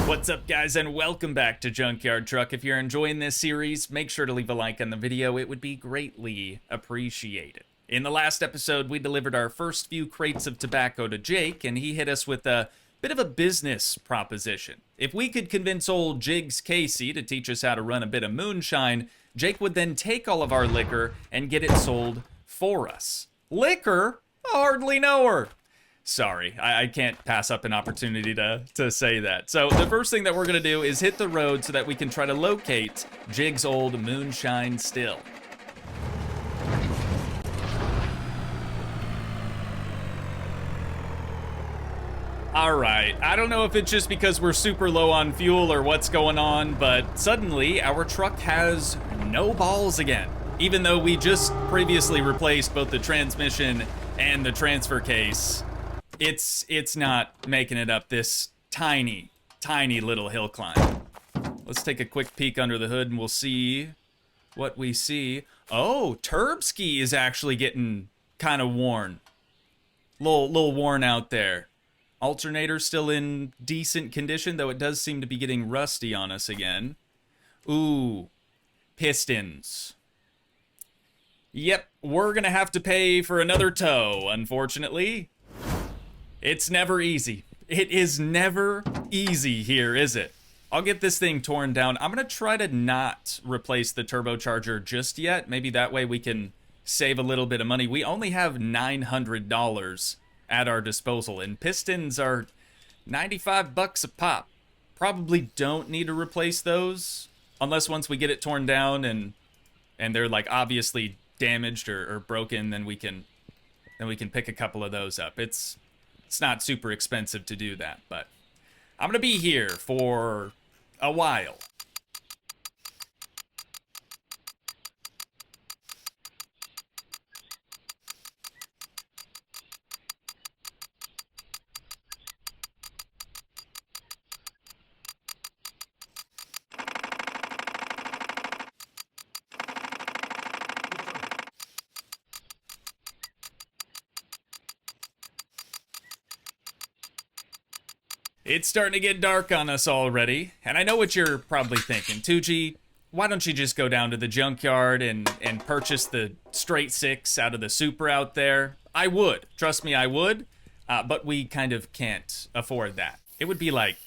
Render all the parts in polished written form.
What's up, guys, and welcome back to Junkyard Truck. If you're enjoying this series, make sure to leave a like on the video. It would be greatly appreciated. In the last episode, we delivered our first few crates of tobacco to Jake, and he hit us with a bit of a business proposition. If we could convince old Jigs Casey to teach us how to run a bit of moonshine, Jake would then take all of our liquor and get it sold for us. Liquor? I hardly know her. Sorry, I can't pass up an opportunity to say that. So the first thing that we're gonna do is hit the road so that we can try to locate Jig's old moonshine still. Alright, I don't know if it's just because we're super low on fuel or what's going on, but suddenly our truck has no balls again. Even though we just previously replaced both the transmission and the transfer case, it's not making it up this tiny little hill climb. Let's take a quick peek under the hood and we'll see what we see. Oh, Turbski is actually getting kind of worn. Little worn out there. Alternator still in decent condition, though it does seem to be getting rusty on us again. Ooh, pistons. Yep, we're gonna have to pay for another tow, unfortunately. It's never easy. It is never easy here, is it? I'll get this thing torn down. I'm gonna try to not replace the turbocharger just yet. Maybe that way we can save a little bit of money. We only have $900 at our disposal, and pistons are 95 bucks a pop. Probably don't need to replace those, unless once we get it torn down and they're like obviously damaged or broken, then we can pick a couple of those up. It's not super expensive to do that, but I'm gonna be here for a while. It's starting to get dark on us already, and I know what you're probably thinking. Toogii, why don't you just go down to the junkyard and purchase the straight six out of the Supra out there? I would. Trust me, I would. But we kind of can't afford that. It would be like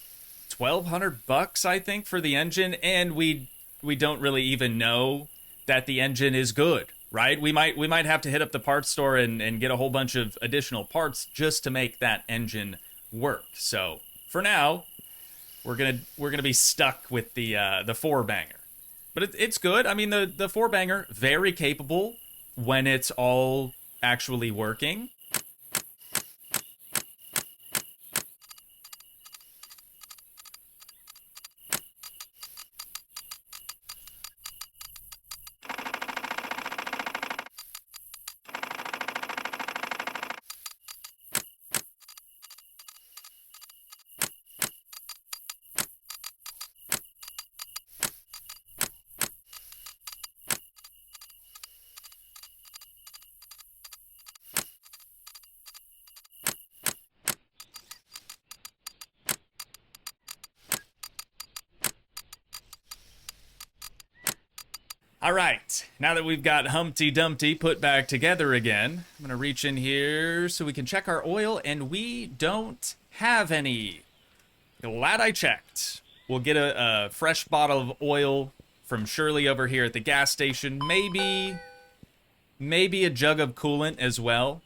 1,200 bucks, I think, for the engine, and we don't really even know that the engine is good, right? We might have to hit up the parts store and get a whole bunch of additional parts just to make that engine work. So for now, we're gonna be stuck with the four banger, but it's good. I mean, the four banger, very capable when it's all actually working. All right, now that we've got Humpty Dumpty put back together again, I'm gonna reach in here so we can check our oil, and we don't have any. Glad I checked. We'll get a fresh bottle of oil from Shirley over here at the gas station. Maybe a jug of coolant as well,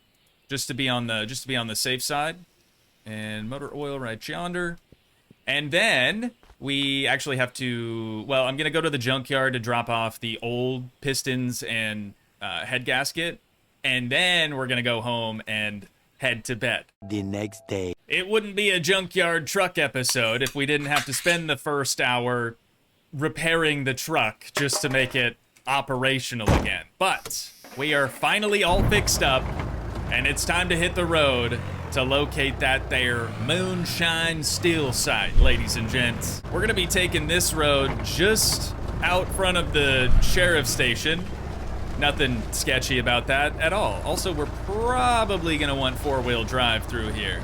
just to be on the safe side. And motor oil right yonder. And then we actually have to, well, I'm going to go to the junkyard to drop off the old pistons and head gasket, and then we're going to go home and head to bed. The next day. It wouldn't be a Junkyard Truck episode if we didn't have to spend the first hour repairing the truck just to make it operational again. But we are finally all fixed up, and it's time to hit the road to locate that there moonshine steel site, ladies and gents. We're gonna be taking this road just out front of the sheriff's station. Nothing sketchy about that at all. Also, we're probably gonna want four-wheel drive through here.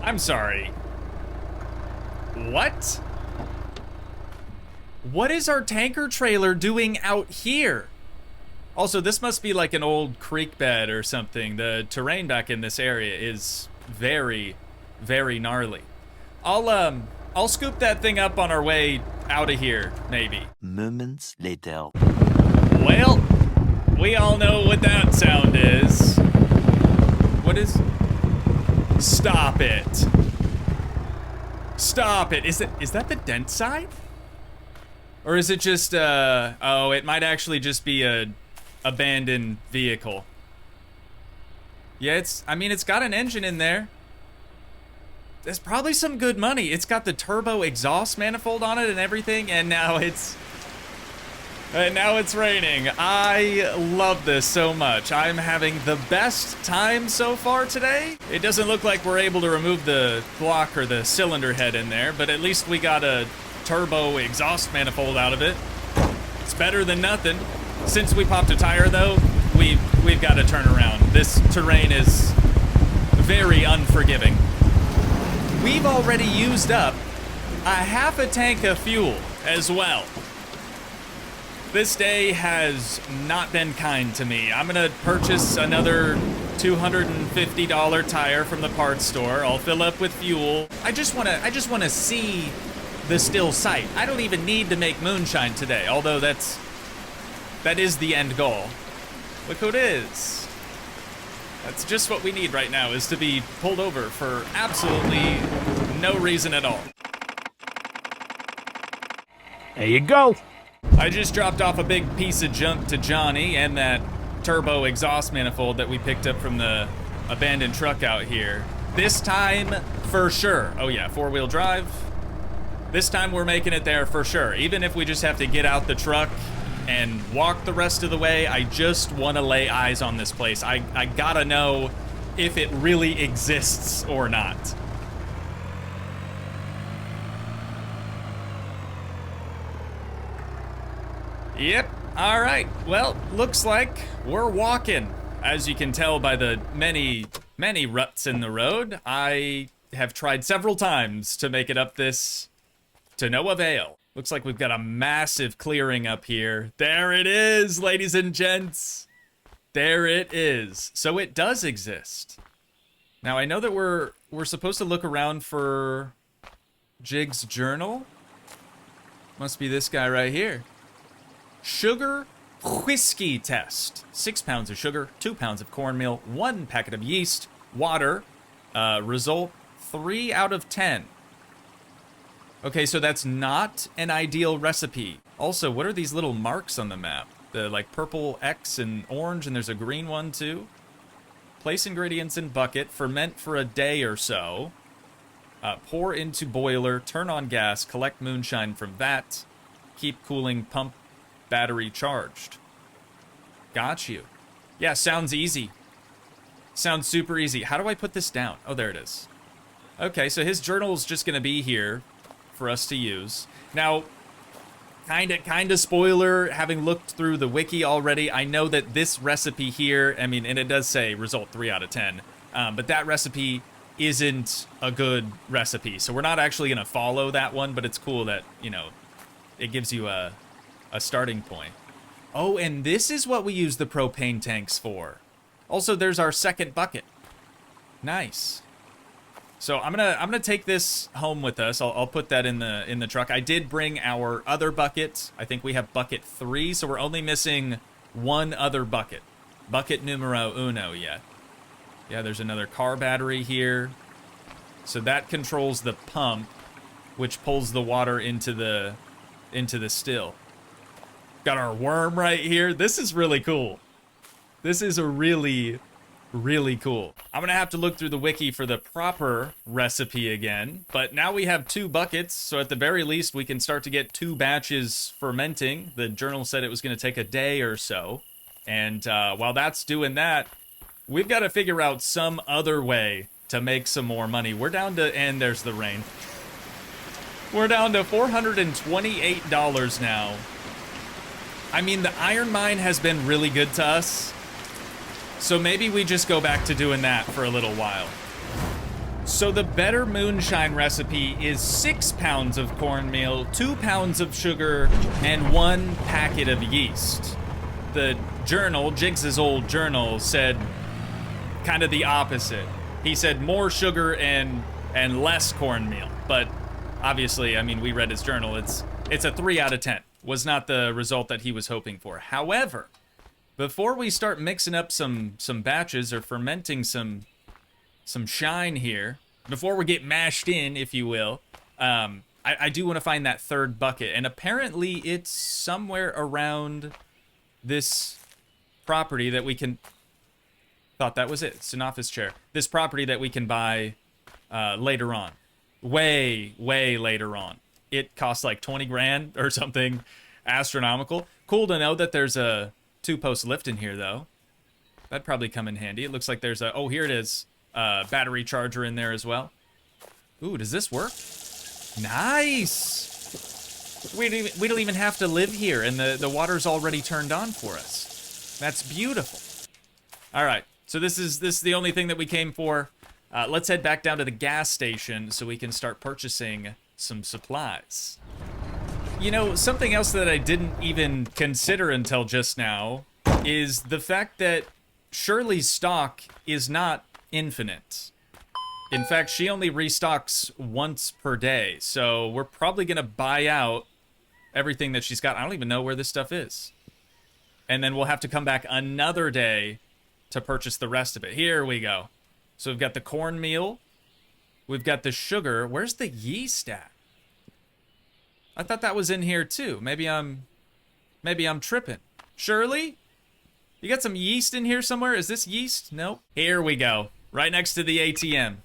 I'm sorry. What? What is our tanker trailer doing out here? Also, this must be like an old creek bed or something. The terrain back in this area is very, very gnarly. I'll scoop that thing up on our way out of here, maybe. Moments later. Well, we all know what that sound is. What is... Stop it. Stop it. Is that the dent side? Or is it just, oh, it might actually just be a abandoned vehicle. Yeah, I mean, it's got an engine in there. There's probably some good money. It's got the turbo exhaust manifold on it and everything, and now it's raining. I love this so much. I'm having the best time so far today. It doesn't look like we're able to remove the block or the cylinder head in there, but at least we got a turbo exhaust manifold out of it. It's better than nothing. Since we popped a tire, though, we've got to turn around. This terrain is very unforgiving. We've already used up a half a tank of fuel as well. This day has not been kind to me. I'm gonna purchase another $250 tire from the parts store. I'll fill up with fuel. I just wanna see the still sight. I don't even need to make moonshine today, although that is the end goal. Look who it is. That's just what we need right now, is to be pulled over for absolutely no reason at all. There you go. I just dropped off a big piece of junk to Johnny and that turbo exhaust manifold that we picked up from the abandoned truck out here. This time, for sure. Oh yeah, 4-wheel drive. This time we're making it there for sure. Even if we just have to get out the truck and walk the rest of the way, I just want to lay eyes on this place. I gotta know if it really exists or not. Yep, all right. Well, looks like we're walking. As you can tell by the many, many ruts in the road, I have tried several times to make it up this to no avail. Looks like we've got a massive clearing up here. There it is, ladies and gents. There it is. So it does exist. Now I know that we're supposed to look around for Jig's journal. Must be this guy right here. Sugar whiskey test. 6 pounds of sugar, 2 pounds of cornmeal, 1 packet of yeast, water. Result 3 out of 10. Okay, so that's not an ideal recipe. Also, what are these little marks on the map? The like purple X and orange, and there's a green one too. Place ingredients in bucket, ferment for a day or so. Pour into boiler, turn on gas, collect moonshine from that. Keep cooling, pump battery charged. Got you. Yeah, sounds easy. Sounds super easy. How do I put this down? Oh, there it is. Okay, so his journal is just gonna be here for us to use. Now, kinda spoiler, having looked through the wiki already, I know that this recipe here, I mean, and it does say result 3 out of 10, but that recipe isn't a good recipe. So we're not actually gonna follow that one, but it's cool that, you know, it gives you a starting point. Oh, and this is what we use the propane tanks for. Also, there's our second bucket. Nice. So I'm gonna take this home with us. I'll put that in the truck. I did bring our other bucket. I think we have bucket 3, so we're only missing 1 other bucket. Bucket numero uno yet. Yeah, there's another car battery here. So that controls the pump, which pulls the water into the still. Got our worm right here. This is really cool. This is a really cool. I'm gonna have to look through the wiki for the proper recipe again, but now we have 2 buckets, so at the very least we can start to get 2 batches fermenting. The journal said it was gonna take a day or so, and while that's doing that, we've got to figure out some other way to make some more money. We're down to, and there's the rain. We're down to $428 now. I mean, the iron mine has been really good to us, so maybe we just go back to doing that for a little while. So the better moonshine recipe is 6 pounds of cornmeal, 2 pounds of sugar, and 1 packet of yeast. The journal, Jiggs's old journal, said kind of the opposite. He said more sugar and less cornmeal. But obviously, I mean, we read his journal. It's a 3 out of 10. Was not the result that he was hoping for. However, before we start mixing up some batches or fermenting some shine here, before we get mashed in, if you will, I do want to find that third bucket. And apparently it's somewhere around this property that we can... Thought that was it. It's an office chair. This property that we can buy later on. Way later on. It costs like 20 grand or something astronomical. Cool to know that there's a 2-post lift in here, though. That'd probably come in handy. It looks like there's a... Oh, here it is. Battery charger in there as well. Ooh, does this work? Nice! We don't even have to live here, and the water's already turned on for us. That's beautiful. All right, so this is the only thing that we came for. Let's head back down to the gas station so we can start purchasing some supplies. You know, something else that I didn't even consider until just now is the fact that Shirley's stock is not infinite. In fact, she only restocks once per day, so we're probably gonna buy out everything that she's got. I don't even know where this stuff is. And then we'll have to come back another day to purchase the rest of it. Here we go. So we've got the cornmeal. We've got the sugar. Where's the yeast at? I thought that was in here too. Maybe I'm tripping. Shirley? You got some yeast in here somewhere? Is this yeast? Nope. Here we go. Right next to the ATM.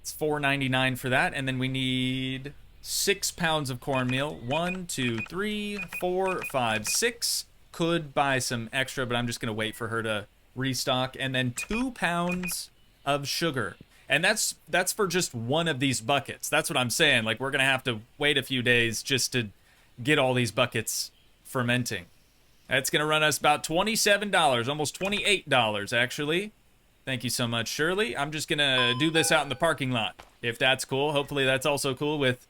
It's $4.99 for that. And then we need 6 pounds of cornmeal. 1, 2, 3, 4, 5, 6. Could buy some extra, but I'm just going to wait for her to restock. And then 2 pounds of sugar. And that's for just one of these buckets. That's what I'm saying. Like, we're going to have to wait a few days just to get all these buckets fermenting. That's going to run us about $27, almost $28, actually. Thank you so much, Shirley. I'm just going to do this out in the parking lot, if that's cool. Hopefully that's also cool with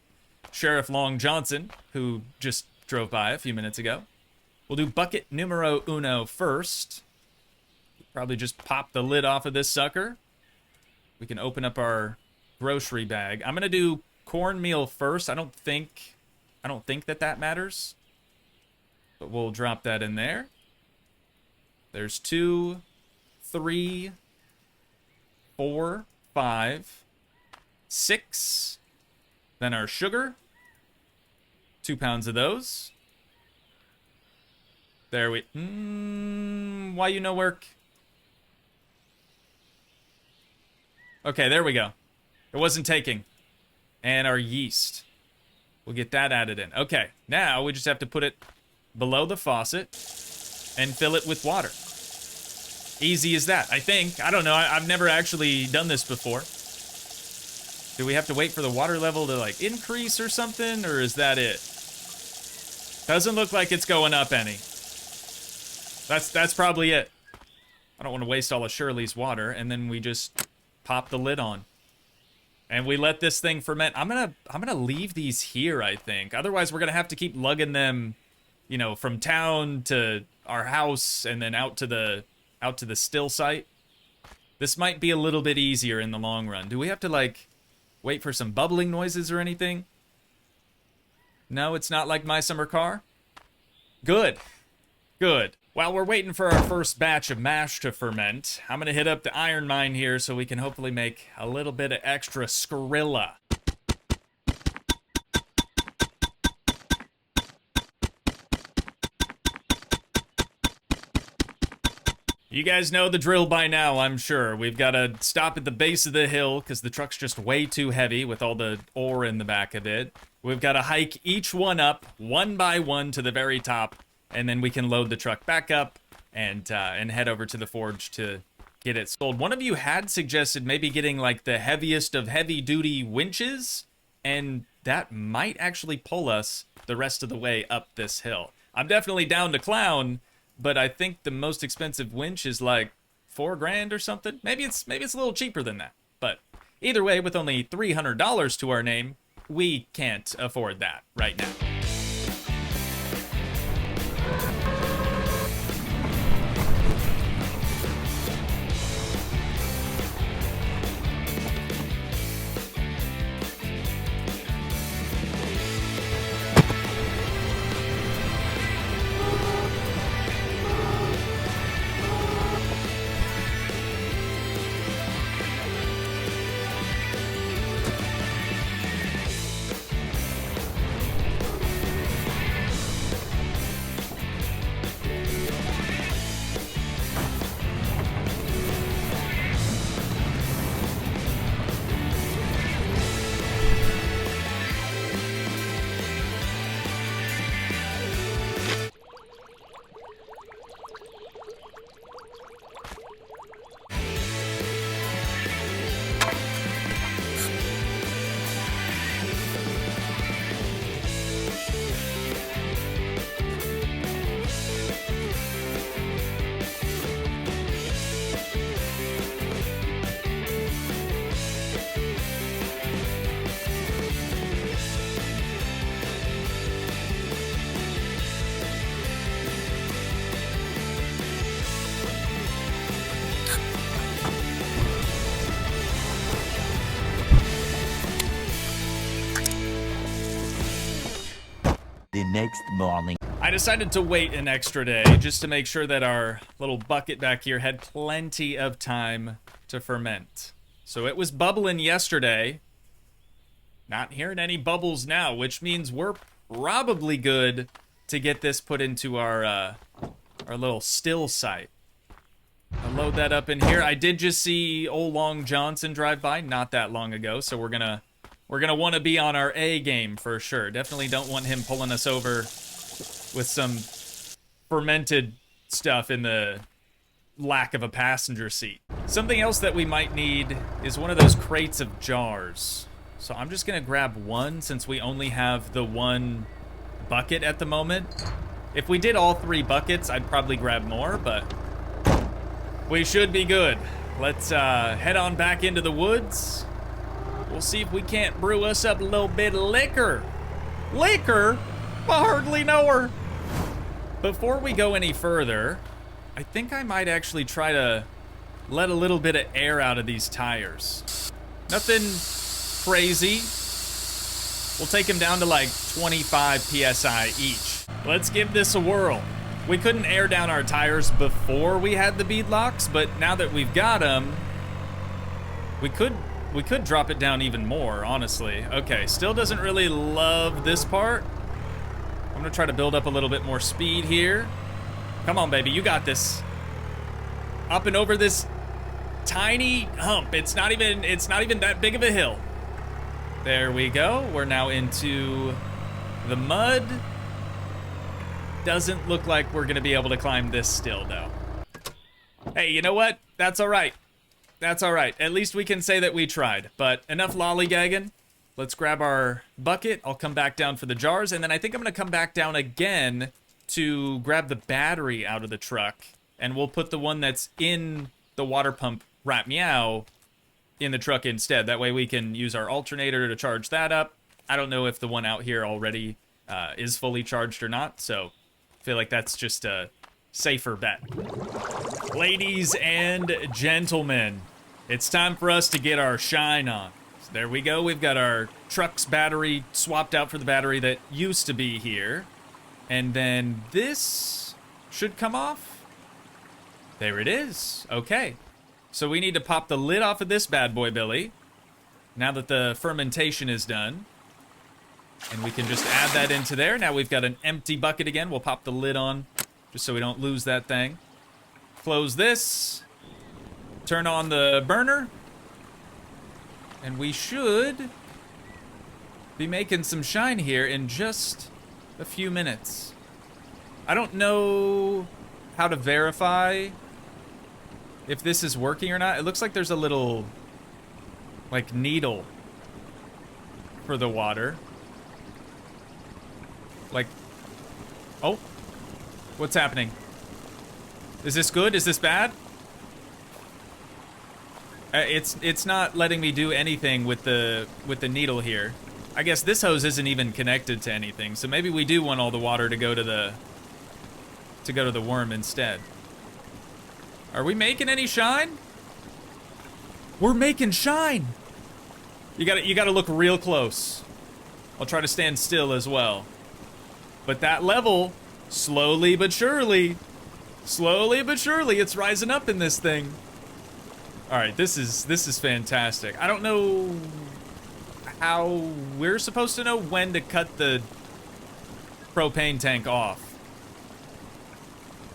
Sheriff Long Johnson, who just drove by a few minutes ago. We'll do bucket numero uno first. Probably just pop the lid off of this sucker. We can open up our grocery bag. I'm going to do cornmeal first. I don't think that matters. But we'll drop that in there. There's 2, 3, 4, 5, 6. Then our sugar. 2 pounds of those. There we... why you no work? Okay, there we go. It wasn't taking. And our yeast. We'll get that added in. Okay, now we just have to put it below the faucet and fill it with water. Easy as that, I think. I don't know. I've never actually done this before. Do we have to wait for the water level to, like, increase or something? Or is that it? Doesn't look like it's going up any. That's probably it. I don't want to waste all of Shirley's water. And then we just pop the lid on. And we let this thing ferment. I'm gonna leave these here, I think. Otherwise, we're gonna have to keep lugging them, you know, from town to our house and then out to the still site. This might be a little bit easier in the long run. Do we have to, like, wait for some bubbling noises or anything? No, it's not like My Summer Car? Good. Good. While we're waiting for our first batch of mash to ferment, I'm going to hit up the iron mine here so we can hopefully make a little bit of extra Skrilla. You guys know the drill by now, I'm sure. We've got to stop at the base of the hill because the truck's just way too heavy with all the ore in the back of it. We've got to hike each one up, one by one, to the very top, and then we can load the truck back up and head over to the forge to get it sold. One of you had suggested maybe getting, like, the heaviest of heavy-duty winches, and that might actually pull us the rest of the way up this hill. I'm definitely down to clown, but I think the most expensive winch is like $4 grand or something. Maybe it's a little cheaper than that. But Either way, with only $300 to our name, we can't afford that right now. The next morning. I decided to wait an extra day just to make sure that our little bucket back here had plenty of time to ferment. So it was bubbling yesterday. Not hearing any bubbles now, which means we're probably good to get this put into our little still site. I'll load that up in here. I did just see old Long Johnson drive by not that long ago, so we're gonna want to be on our A game for sure. Definitely don't want him pulling us over with some fermented stuff in the lack of a passenger seat. Something else that we might need is one of those crates of jars. So I'm just gonna grab one since we only have the one bucket at the moment. If we did all 3 buckets, I'd probably grab more, but we should be good. Let's head on back into the woods. We'll see if we can't brew us up a little bit of liquor. Liquor? I hardly know her. Before we go any further, I think I might actually try to let a little bit of air out of these tires. Nothing crazy. We'll take them down to like 25 PSI each. Let's give this a whirl. We couldn't air down our tires before we had the bead locks, but now that we've got them, we could drop it down even more, honestly. Okay, still doesn't really love this part. I'm gonna try to build up a little bit more speed here. Come on, baby, you got this. Up and over this tiny hump. It's not even that big of a hill. There we go. We're now into the mud. Doesn't look like we're gonna be able to climb this still, though. Hey, you know what? That's all right. That's all right. At least we can say that we tried. But enough lollygagging. Let's grab our bucket. I'll come back down for the jars, and then I think I'm gonna come back down again to grab the battery out of the truck, and we'll put the one that's in the water pump rat meow in the truck instead. That way we can use our alternator to charge that up. I don't know if the one out here already is fully charged or not, so I feel like that's just a safer bet. Ladies and gentlemen, it's time for us to get our shine on. So there we go. We've got our truck's battery swapped out for the battery that used to be here. And then this should come off. There it is. Okay. So we need to pop the lid off of this bad boy, Billy. Now that the fermentation is done. And we can just add that into there. Now we've got an empty bucket again. We'll pop the lid on just so we don't lose that thing. Close this. Turn on the burner. And we should be making some shine here in just a few minutes. I don't know how to verify if this is working or not. It looks like there's a little, like, needle for the water. Like, oh, what's happening? Is this good? Is this bad? It's not letting me do anything with the needle here. I guess this hose isn't even connected to anything, so maybe we do want all the water to go to the worm instead. Are we making any shine? We're making shine. You gotta look real close. I'll try to stand still as well. But that level, slowly but surely, it's rising up in this thing. All right, this is fantastic. I don't know how we're supposed to know when to cut the propane tank off.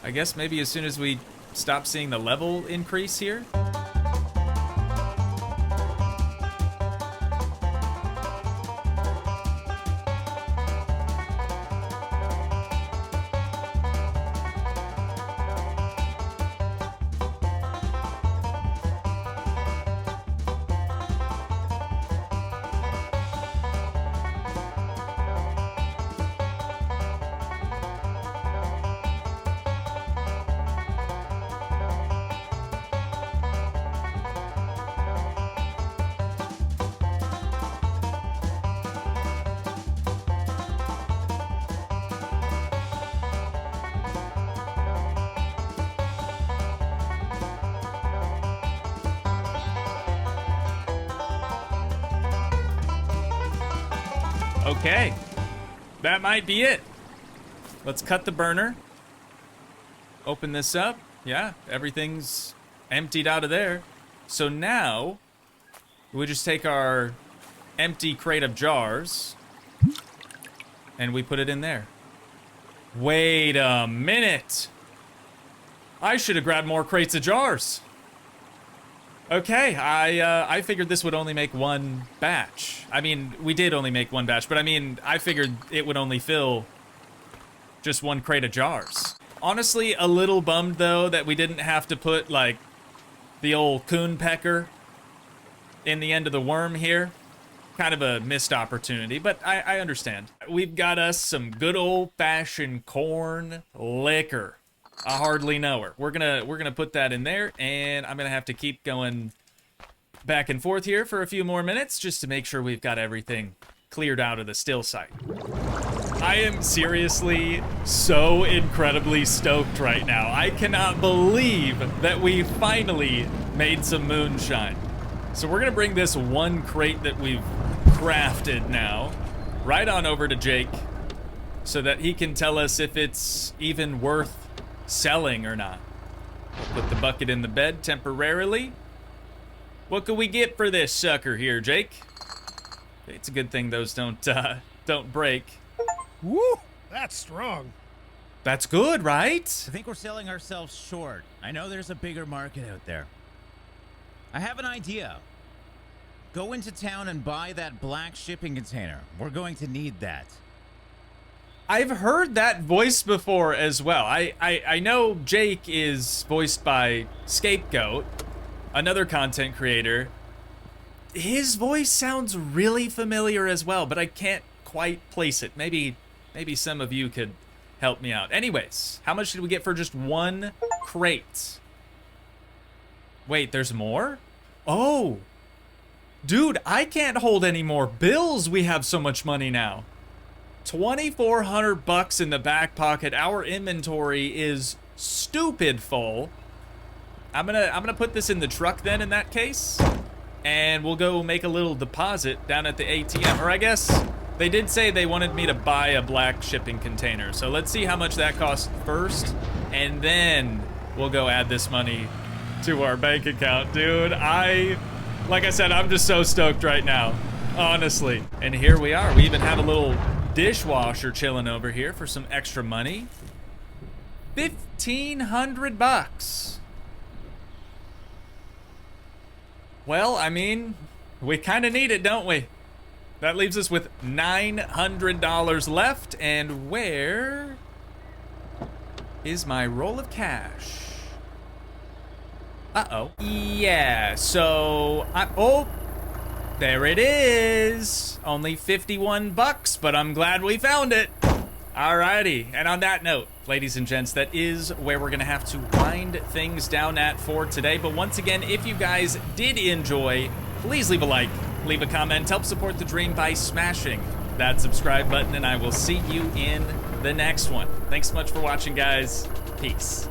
I guess maybe as soon as we stop seeing the level increase here. Okay, that might be it. Let's cut the burner. Open this up. Yeah, everything's emptied out of there. So now, we just take our empty crate of jars and we put it in there. Wait a minute. I should have grabbed more crates of jars. Okay, I figured this would only make one batch. I mean, we did only make one batch, but I mean, I figured it would only fill just one crate of jars. Honestly, a little bummed, though, that we didn't have to put, like, the old coon pecker in the end of the worm here. Kind of a missed opportunity, but I understand. We've got us some good old-fashioned corn liquor. I hardly know her. We're gonna put that in there, and I'm gonna have to keep going back and forth here for a few more minutes just to make sure we've got everything cleared out of the still site. I am seriously so incredibly stoked right now. I cannot believe that we finally made some moonshine. So we're gonna bring this one crate that we've crafted now right on over to Jake so that he can tell us if it's even worth selling or not. We'll put the bucket in the bed temporarily. What can we get for this sucker here, Jake? It's a good thing those don't break. Woo! That's strong. That's good, right? I think we're selling ourselves short. I know there's a bigger market out there. I have an idea. Go into town and buy that black shipping container. We're going to need that. I've heard that voice before as well. I know Jake is voiced by Scapegoat, another content creator. His voice sounds really familiar as well, but I can't quite place it. Maybe some of you could help me out. Anyways, how much did we get for just one crate? Wait, there's more? Oh, dude, I can't hold any more bills. We have so much money now. 2,400 bucks in the back pocket. Our inventory is stupid full. I'm gonna put this in the truck then in that case, and we'll go make a little deposit down at the ATM. Or I guess they did say they wanted me to buy a black shipping container. So let's see how much that costs first, and then we'll go add this money to our bank account, dude. Like I said, I'm just so stoked right now, honestly. And here we are. We even have a little dishwasher chilling over here for some extra money. 1,500 bucks. Well, I mean, we kind of need it, don't we? That leaves us with $900 left, and where is my roll of cash? Uh-oh. Yeah, so oh, there it is. Only 51 bucks, but I'm glad we found it. Alrighty, and on that note, ladies and gents, that is where we're gonna have to wind things down at for today. But once again, if you guys did enjoy, please leave a like, leave a comment, help support the dream by smashing that subscribe button, and I will see you in the next one. Thanks so much for watching, guys. Peace.